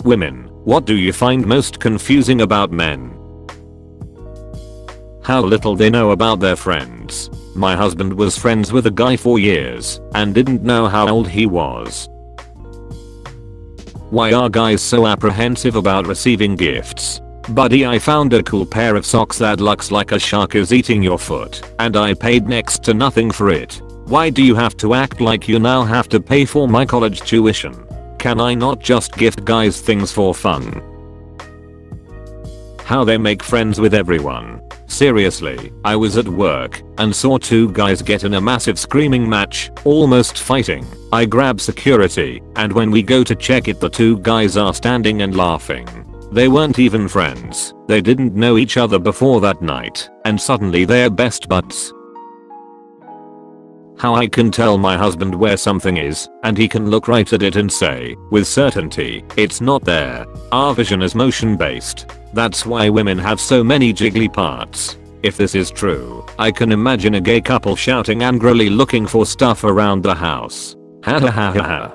Women, what do you find most confusing about men? How little they know about their friends. My husband was friends with a guy for years and didn't know how old he was. Why are guys so apprehensive about receiving gifts? Buddy, I found a cool pair of socks that looks like a shark is eating your foot, and I paid next to nothing for it. Why do you have to act like you now have to pay for my college tuition? Can I not just gift guys things for fun? How they make friends with everyone. Seriously, I was at work and saw two guys get in a massive screaming match, almost fighting. I grab security, and when we go to check it, the two guys are standing and laughing. They weren't even friends. They didn't know each other before that night, and suddenly they're best buds. How I can tell my husband where something is, and he can look right at it and say, with certainty, it's not there. Our vision is motion based. That's why women have so many jiggly parts. If this is true, I can imagine a gay couple shouting angrily looking for stuff around the house. Ha ha ha ha ha.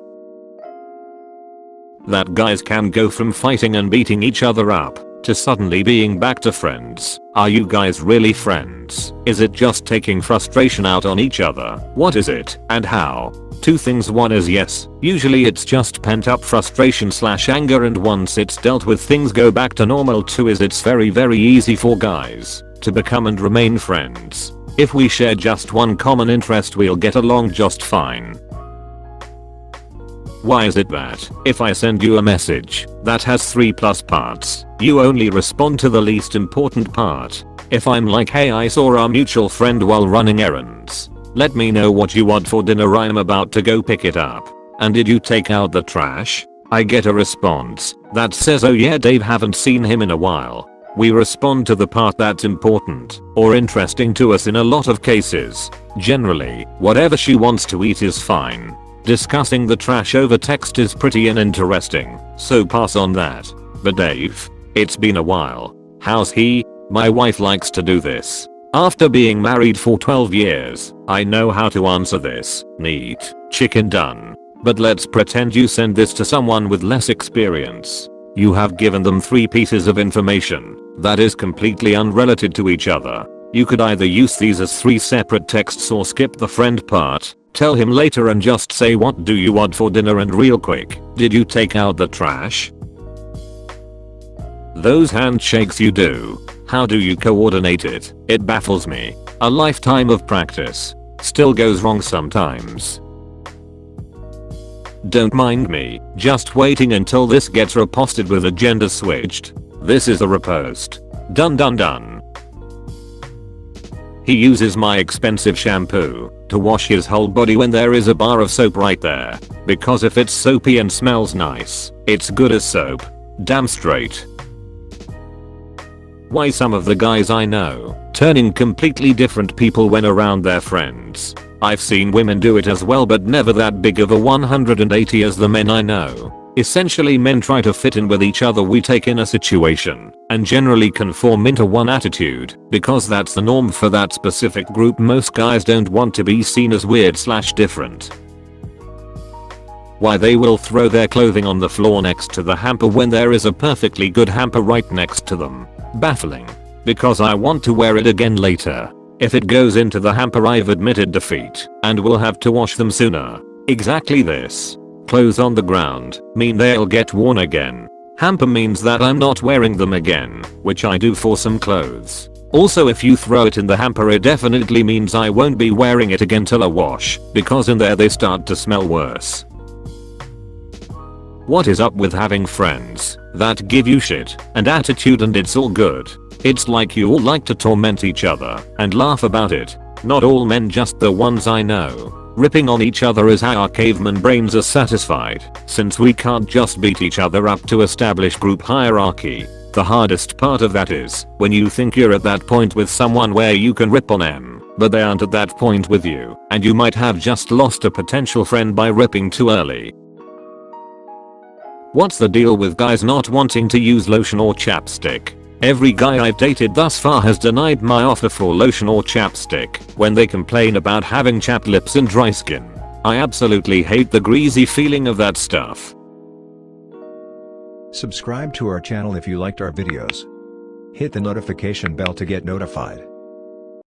That guys can go from fighting and beating each other up to suddenly being back to friends. Are you guys really friends? Is it just taking frustration out on each other? What is it and how? Two things. One is yes, usually it's just pent up frustration / anger, and once it's dealt with things go back to normal. Two is it's very easy for guys to become and remain friends. If we share just one common interest, we'll get along just fine. Why is it that if I send you a message that has 3+ parts, you only respond to the least important part? If I'm like, hey, I saw our mutual friend while running errands. Let me know what you want for dinner, I'm about to go pick it up. And did you take out the trash? I get a response that says, oh yeah Dave, haven't seen him in a while. We respond to the part that's important or interesting to us in a lot of cases. Generally, whatever she wants to eat is fine. Discussing the trash over text is pretty uninteresting, so pass on that. But Dave, it's been a while. How's he? My wife likes to do this. After being married for 12 years, I know how to answer this. Neat. Chicken done. But let's pretend you send this to someone with less experience. You have given them 3 pieces of information that is completely unrelated to each other. You could either use these as 3 separate texts or skip the friend part. Tell him later and just say, what do you want for dinner, and real quick, did you take out the trash? Those handshakes you do. How do you coordinate it? It baffles me. A lifetime of practice. Still goes wrong sometimes. Don't mind me, just waiting until this gets reposted with a gender switched. This is a repost. Done. He uses my expensive shampoo to wash his whole body when there is a bar of soap right there. Because if it's soapy and smells nice, it's good as soap. Damn straight. Why some of the guys I know turning completely different people when around their friends. I've seen women do it as well, but never that big of a 180 as the men I know. Essentially, men try to fit in with each other we take in a situation and generally conform into one attitude because that's the norm for that specific group. Most guys don't want to be seen as weird / different. Why they will throw their clothing on the floor next to the hamper when there is a perfectly good hamper right next to them. Baffling. Because I want to wear it again later. If it goes into the hamper, I've admitted defeat and will have to wash them sooner. Exactly this. Clothes on the ground mean they'll get worn again. Hamper means that I'm not wearing them again, which I do for some clothes. Also, if you throw it in the hamper, it definitely means I won't be wearing it again till a wash, because in there they start to smell worse. What is up with having friends that give you shit and attitude and it's all good? It's like you all like to torment each other and laugh about it. Not all men, just the ones I know. Ripping on each other is how our caveman brains are satisfied, since we can't just beat each other up to establish group hierarchy. The hardest part of that is when you think you're at that point with someone where you can rip on them, but they aren't at that point with you, and you might have just lost a potential friend by ripping too early. What's the deal with guys not wanting to use lotion or chapstick? Every guy I've dated thus far has denied my offer for lotion or chapstick when they complain about having chapped lips and dry skin. I absolutely hate the greasy feeling of that stuff. Subscribe to our channel if you liked our videos. Hit the notification bell to get notified.